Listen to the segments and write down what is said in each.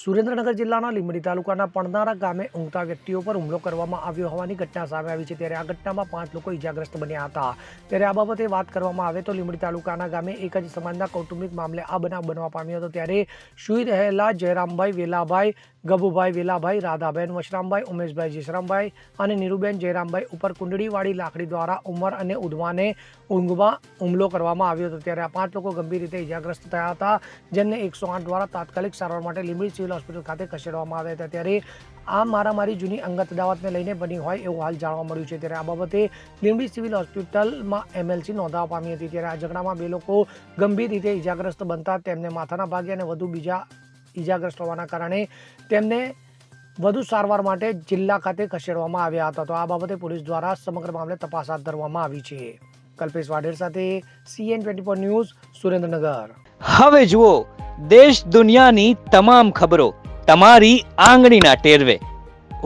સુરેન્દ્રનગર જિલ્લાના લીંબડી તાલુકાના પણનારા ગામે ઊંઘતા વ્યક્તિઓ પર હુમલો કરવામાં આવ્યો હોવાની ઘટના સામે આવી છે। ત્યારે આ ઘટનામાં 5 લોકો ઈજાગ્રસ્ત બન્યા હતા। ત્યારે આ બાબતે વાત કરવામાં આવે તો લીંબડી તાલુકાના ગામે એક જ સમાજના કૌટુંબિક મામલે આ બનાવ બનવા પામ્યો હતો। ત્યારે સુઈ રહેલા જયરામભાઈ વેલાભાઈ, ગબુભાઈ વેલાભાઈ, રાધાબેન વશરામભાઈ, ઉમેશભાઈ જયરામભાઈ અને નીરુબેન જયરામભાઈ ઉપર કુંડળીવાળી લાકડી દ્વારા ઉમર અને ઉધવાને ઊંઘમાં હુમલો કરવામાં આવ્યો હતો। ત્યારે આ 5 લોકો ગંભીર રીતે ઈજાગ્રસ્ત થયા હતા, જેમને 108 દ્વારા તાત્કાલિક સારવાર માટે લીંબડી સિવિલ હોસ્પિટલ ખાતે ખસેડવામાં આવ્યા હતા। ત્યારે આ મારામારી જૂની અંગત અદાવતને લઈને બની હોય એવું હાલ જાણવા મળ્યું છે। ત્યારે આ બાબતે લીંબડી સિવિલ હોસ્પિટલમાં એમએલસી નોંધાવવા પામી હતી। ત્યારે આ ઝઘડામાં 2 લોકો ગંભીર રીતે ઈજાગ્રસ્ત બનતા તેમને માથાના ભાગે અને વધુ બીજા ઈજાગ્રસ્ત હોવાના કારણે તેમને વધુ સારવાર માટે જિલ્લા ખાતે ખસેડવામાં આવ્યા હતા। તો આ બાબતે પોલીસ દ્વારા સમગ્ર મામલે તપાસ હાથ ધરવામાં આવી છે। કલ્પેશ વાઢેર સાથે CN24 ન્યૂઝ, સુરેન્દ્રનગર। હવે જુઓ દેશ દુનિયાની તમામ ખબરો તમારી આંગળીના ટેરવે।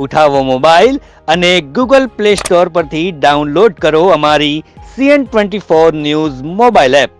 ઉઠાવો મોબાઈલ અને Google Play Store પરથી ડાઉનલોડ કરો અમારી CN24 ન્યૂઝ મોબાઈલ એપ।